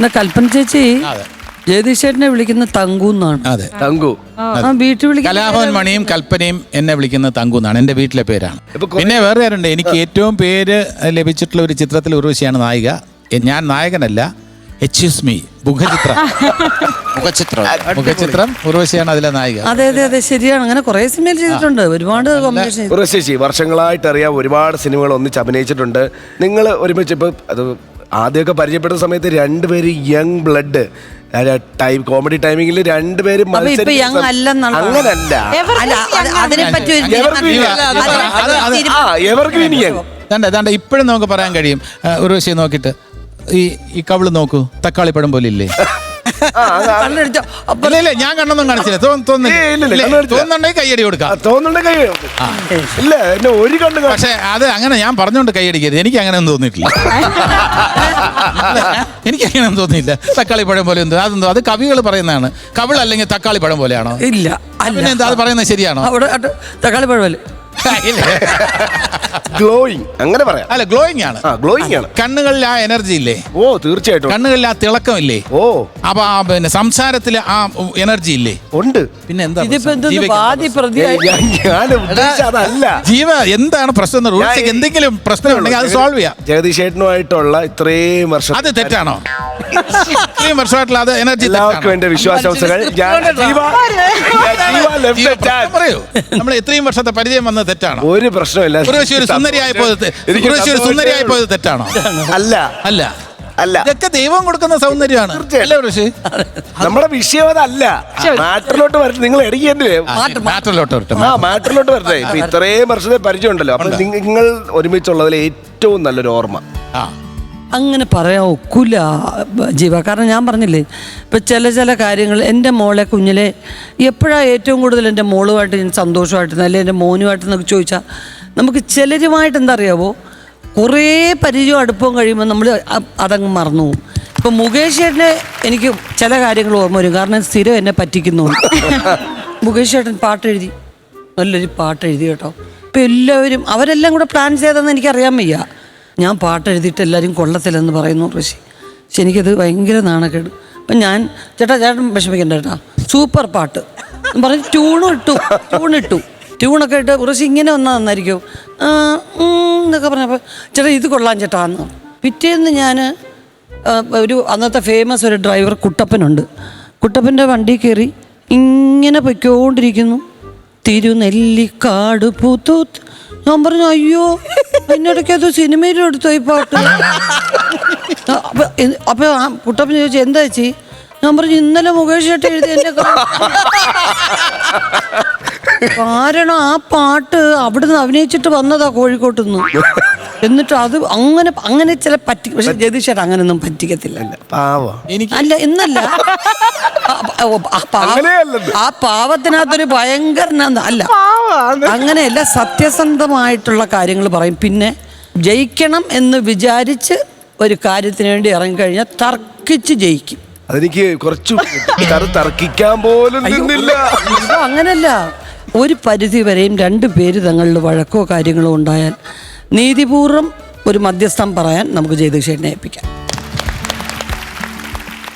എന്നാ കൽപ്പന ചേച്ചി ജഗദീഷേട്ടനെ വിളിക്കുന്ന തങ്കു എന്നാണ്. അതെ, തങ്കു. വീട്ടിൽ വിളിക്കുന്ന കലാഭവൻ മണിയും കൽപ്പനയും എന്നെ വിളിക്കുന്നത് തങ്കു എന്നാണ്. എൻ്റെ വീട്ടിലെ പേരാണ്. പിന്നെ വേറെ കാര്യമുണ്ട്, എനിക്ക് ഏറ്റവും പേര് ലഭിച്ചിട്ടുള്ള ഒരു ചിത്രത്തിൽ ഉർവശിയാണ് നായിക. ഞാൻ നായകനല്ല, മുഖചിത്രം ഉർവശിയാണ് അതിലെ നായിക. അതെ അതെ അതെ, ശരിയാണ്. അങ്ങനെ കുറെ സിനിമയിൽ ചെയ്തിട്ടുണ്ട്, ഒരുപാട് കോമ്പിനേഷൻ. ഉർവശി വർഷങ്ങളായിട്ട് അറിയാം, ഒരുപാട് സിനിമകൾ ഒന്നിച്ച് അഭിനയിച്ചിട്ടുണ്ട്. നിങ്ങൾ ഒരുമിച്ച് ഇപ്പൊ അത് ആദ്യമൊക്കെ പരിചയപ്പെട്ട സമയത്ത് രണ്ടുപേര് യങ് ബ്ലഡ് കോമഡി ടൈമിങ്ങിൽ രണ്ടുപേരും അങ്ങനല്ല, എവർഗ്രീൻ യങ്. ഇപ്പോഴും നമുക്ക് പറയാൻ കഴിയും. ഉർവശിയെ നോക്കിയിട്ട് ഈ കവിള് നോക്കൂ, തക്കാളിപ്പഴം പോലെ ഇല്ലേ? ഞാൻ കണ്ണൊന്നും കാണിച്ചില്ല. തോന്നുന്നുണ്ടെങ്കിൽ കൈയടി കൊടുക്കാം. പക്ഷെ അത് അങ്ങനെ ഞാൻ പറഞ്ഞോണ്ട് കൈയടിക്കരുത്. എനിക്ക് അങ്ങനെ ഒന്നും തോന്നിയിട്ടില്ല. എനിക്ക് അങ്ങനെ ഒന്നും തോന്നിയില്ല. തക്കാളിപ്പഴം പോലെ എന്തോ അതെന്തോ അത് കവികൾ പറയുന്നതാണ്. കവിൾ അല്ലെങ്കിൽ തക്കാളിപ്പഴം പോലെയാണോ? ഇല്ല, പിന്നെ എന്താ അത് പറയുന്നത് ശരിയാണോ? തക്കാളിപ്പഴം പോലെ ഗ്ലോയിങ്, അങ്ങനെ പറയാം. അല്ല, ഗ്ലോയിങ് ആണ്. ഗ്ലോയിങ് ആണ്. കണ്ണുകളിൽ ആ എനർജി ഇല്ലേ? ഓ തീർച്ചയായിട്ടും. കണ്ണുകളിൽ ആ തിളക്കം ഇല്ലേ? ഓ. അപ്പൊ പിന്നെ സംസാരത്തില് ആ എനർജി ഇല്ലേ? ഉണ്ട്. പിന്നെ എന്താ അതല്ല ജീവ എന്താണ് പ്രശ്നം? എന്തെങ്കിലും പ്രശ്നം ഉണ്ടെങ്കിൽ അത് സോൾവ് ചെയ്യാം. ജഗദീഷേട്ടനുമായിട്ടുള്ള ഇത്രയും വർഷം അത് തെറ്റാണോ? ഇത്രയും വർഷമായിട്ടുള്ള അത് എനർജി എല്ലാവർക്കും എന്റെ വിശ്വാസങ്ങൾ. പറയൂ, നമ്മൾ ഇത്രയും വർഷത്തെ പരിചയം വന്നത് തെറ്റാണോ? ഒരു പ്രശ്നമില്ല. സുന്ദരിയായി പോയത് തെറ്റാണോ? അല്ല അല്ല അല്ല, ഇതൊക്കെ ദൈവം കൊടുക്കുന്ന സൗന്ദര്യമാണ്. നമ്മുടെ വിഷയം അതല്ല. മാറ്ററിലോട്ട് വരട്ടെ, നിങ്ങൾ ഇടയ്ക്ക് മാറ്ററിലോട്ട് വരട്ടെ. ഇപ്പൊ ഇത്രയും വർഷത്തെ പരിചയം ഉണ്ടല്ലോ, അപ്പൊ നിങ്ങൾ ഒരുമിച്ചുള്ളതിൽ ഏറ്റവും നല്ലൊരു ഓർമ്മ. അങ്ങനെ പറയാൻ ഒക്കില്ല ജീവ. കാരണം ഞാൻ പറഞ്ഞില്ലേ, ഇപ്പം ചില കാര്യങ്ങൾ എൻ്റെ മോളെ കുഞ്ഞിലെ എപ്പോഴാണ് ഏറ്റവും കൂടുതൽ എൻ്റെ മോളുമായിട്ട് ഞാൻ സന്തോഷമായിട്ടിരുന്നു, അല്ലെങ്കിൽ എൻ്റെ മോനുമായിട്ട് എന്നൊക്കെ ചോദിച്ചാൽ നമുക്ക് ചിലരുമായിട്ട് എന്താ അറിയാവോ, കുറേ പരിചയം അടുപ്പവും കഴിയുമ്പോൾ നമ്മൾ അതങ്ങ് മറന്നു പോകും. ഇപ്പം മുകേഷ് ചേട്ടനെ എനിക്ക് ചില കാര്യങ്ങൾ ഓർമ്മ വരും, കാരണം സ്ഥിരം എന്നെ പറ്റിക്കുന്നു. മുകേഷ് ചേട്ടൻ പാട്ടെഴുതി, നല്ലൊരു പാട്ടെഴുതി കേട്ടോ. ഇപ്പം എല്ലാവരും അവരെല്ലാം കൂടെ പ്ലാൻ ചെയ്തതെന്ന് എനിക്കറിയാൻ വയ്യ. ഞാൻ പാട്ടെഴുതിയിട്ട് എല്ലാവരും കൊള്ളത്തില്ലെന്ന് പറയുന്നു ഋഷി. പക്ഷെ എനിക്കത് ഭയങ്കര നാണക്കേട്. അപ്പം ഞാൻ ചേട്ടൻ വിഷമിക്കണ്ട ചേട്ടാ, സൂപ്പർ പാട്ട് പറഞ്ഞ് ട്യൂണിട്ടു ട്യൂണൊക്കെ ഇട്ട് ഋഷി ഇങ്ങനെ വന്നാൽ നന്നായിരിക്കും എന്നൊക്കെ പറഞ്ഞപ്പോൾ ചേട്ടാ ഇത് കൊള്ളാൻ ചേട്ടാ എന്ന്. പിറ്റേന്ന് ഞാൻ ഒരു അന്നത്തെ ഫേമസ് ഒരു ഡ്രൈവർ കുട്ടപ്പനുണ്ട്, കുട്ടപ്പൻ്റെ വണ്ടി കയറി ഇങ്ങനെ പൊയ്ക്കൊണ്ടിരിക്കുന്നു, തിരുനെല്ലിക്കാട് പൂത്തൂത്ത്. ഞാൻ പറഞ്ഞു അയ്യോ, എന്നിടയ്ക്ക് അത് സിനിമയിലും എടുത്തു ഈ പാട്ട്. അപ്പൊ ആ കുട്ടപ്പൻ ചോദിച്ചു എന്താ ചേച്ചി? ഞാൻ പറഞ്ഞു ഇന്നലെ മുകേഷ് ചേട്ടൻ എഴുതി എന്നെ. കാരണം ആ പാട്ട് അവിടുന്ന് അഭിനയിച്ചിട്ട് വന്നതാ കോഴിക്കോട്ട് നിന്ന്. എന്നിട്ട് അത് അങ്ങനെ ചില പക്ഷെ ജഗദീഷ് ചേട്ടൻ അങ്ങനെയൊന്നും പറ്റിക്കത്തില്ല. അല്ല എന്നല്ല, ആ പാവത്തിനകത്തൊരു ഭയങ്കരനാന്ന് അല്ല, അങ്ങനെയല്ല, സത്യസന്ധമായിട്ടുള്ള കാര്യങ്ങൾ പറയും. പിന്നെ ജയിക്കണം എന്ന് വിചാരിച്ച് ഒരു കാര്യത്തിന് വേണ്ടി ഇറങ്ങിക്കഴിഞ്ഞാൽ തർക്കിച്ച് ജയിക്കും. അതെനിക്ക് കുറച്ചു തർക്കിക്കാൻ പോലും അങ്ങനല്ല, ഒരു പരിധി വരെയും രണ്ടു പേര് തങ്ങളിൽ വഴക്കോ കാര്യങ്ങളോ ഉണ്ടായാൽ നീതിപൂർവം ഒരു മധ്യസ്ഥം പറയാൻ നമുക്ക് ജഗദീഷേട്ടനെ ഏൽപ്പിക്കാം.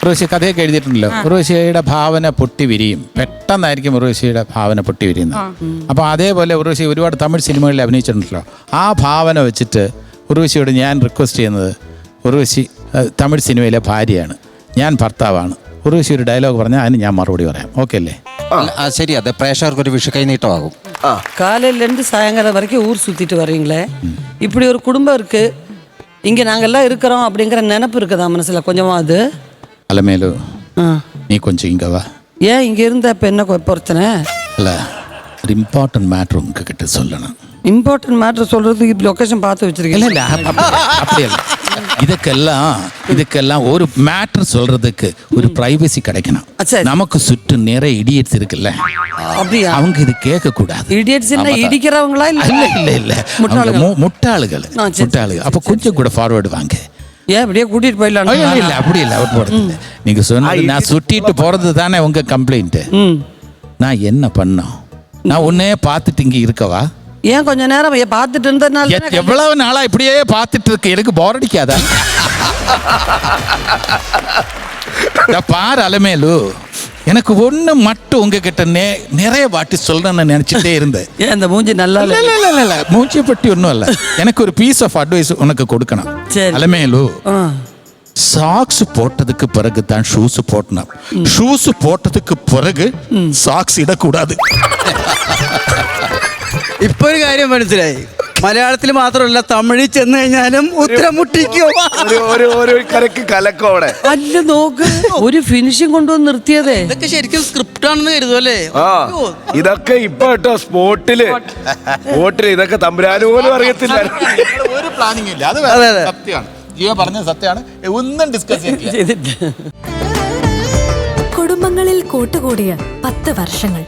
ഉർവശി കഥയൊക്കെ എഴുതിയിട്ടുണ്ടല്ലോ, ഉർവശിയുടെ ഭാവന പൊട്ടി വിരിയും. പെട്ടെന്നായിരിക്കും ഉർവശിയുടെ ഭാവന പൊട്ടി വിരിയുന്നത്. അപ്പോൾ അതേപോലെ ഉർവശി ഒരുപാട് തമിഴ് സിനിമകളിൽ അഭിനയിച്ചിട്ടുണ്ടല്ലോ. ആ ഭാവന വെച്ചിട്ട് ഉർവശിയോട് ഞാൻ റിക്വസ്റ്റ് ചെയ്യുന്നത്, ഉർവശി തമിഴ് സിനിമയിലെ ഭാര്യയാണ്, ഞാൻ ഭർത്താവാണ്. ഉർവശി ഒരു ഡയലോഗ് പറഞ്ഞാൽ അതിന് ഞാൻ മറുപടി പറയാം. ഓക്കെ അല്ലേ? ശരി. അത് പ്രേക്ഷകർക്ക് ഒരു വിഷു കൈനീട്ടമാകും. காலையிலேருந்து சாயங்காலம் வரைக்கும் ஊர் சுற்றிட்டு வர்றீங்களே, இப்படி ஒரு குடும்பம் இருக்கு, இங்கே நாங்கள்லாம் இருக்கிறோம் அப்படிங்கிற நினப்பு இருக்குதா மனசில் கொஞ்சமாவது? அலமேலு, நீ கொஞ்சம் இங்கே வா. ஏன் இங்கே இருந்த இப்போ என்ன பிரச்சனை? இல்லை, ஒரு இம்பார்ட்டன்ட் மேட்ரு உங்ககிட்ட சொல்லணும். இம்பார்ட்டன்ட் மேட்ரு சொல்கிறதுக்கு லொக்கேஷன் பார்த்து வச்சுருக்கீங்க? இல்லை அப்படி இல்லை, இதுக்கெல்லாம் ஒரு மேட்டர் சொல்றதுக்கு ஒரு பிரைவசி கிடைக்கணும். நமக்கு சுற்று நிறைய இடியட்ஸ் இருக்குல்ல, அப்படியா? அவங்க இது கேட்க கூடாது. இடியட்ஸ் என்ன இடிக்கிறவங்களா? இல்ல முட்டாளுகள். அப்ப கொஞ்சம் கூட ஃபார்வர்டு வாங்க. ஏன் அப்படியே கூட்டிட்டு போயிடலாம்? இல்ல அப்படி இல்லை, அவர் போறது நீங்க சொன்னது நான் சுட்டிட்டு போறது தானே உங்க கம்ப்ளைண்ட். நான் என்ன பண்ணோம்? நான் உன்னையே பார்த்துட்டு இங்க இருக்கவா? ஏன் கொஞ்ச நேரம் பார்த்துட்டு இருந்ததுனால? எவ்வளவு நாளா இப்படியே பார்த்துட்டு இருக்கு, எனக்கு போர் அடிக்காதா? பார் அலமேலு, எனக்கு ஒண்ணு மட்டும் உங்ககிட்ட நிறைய வாட்டி சொல்றேன்னு நினைச்சிட்டே இருந்தேன். ஏன் இந்த மூஞ்சி நல்லா இல்ல? இல்ல மூஞ்சியை பற்றி ஒன்றும் இல்லை. எனக்கு ஒரு பீஸ் ஆஃப் அட்வைஸ் உனக்கு கொடுக்கணும். சரி. அலமேலு, ஆ. சாக்ஸ் போட்டதுக்கு பிறகு தான் ஷூஸ் போட்டணும். ஷூஸ் போட்டதுக்கு பிறகு சாக்ஸ் ഇടக்கூடாது. ഇപ്പൊ ഒരു കാര്യം മനസ്സിലായി, മലയാളത്തിൽ മാത്രമല്ല തമിഴിൽ ചെന്ന് കഴിഞ്ഞാലും ഉത്തരം മുട്ടിക്കോ. ഒരു കരക്ക് കലക്കോ അവിടെ. അല്ല നോക്ക്, ഒരു ഫിനിഷിംഗ് കൊണ്ടുവന്ന് നിർത്തിയതേ. ഇതൊക്കെ ശരിക്കും സ്ക്രിപ്റ്റ് ആണെന്ന് കരുതുമല്ലേ? ആ ഇതൊക്കെ ഇപ്പൊ കേട്ടോ സ്പോട്ടില് ഇതൊക്കെ തമ്പുരാന് പോലും അറിയത്തില്ല. ഒരു പ്ലാനിങ് ഇല്ല. അത് സത്യമാണ്. ജിയോ പറഞ്ഞ സത്യമാണ്. ഒന്നും ഡിസ്കസ് ചെയ്തില്ല. ചെയ്തിട്ട് കുടുംബങ്ങളിൽ കൂട്ടുകൂടിയ 10 വർഷങ്ങൾ.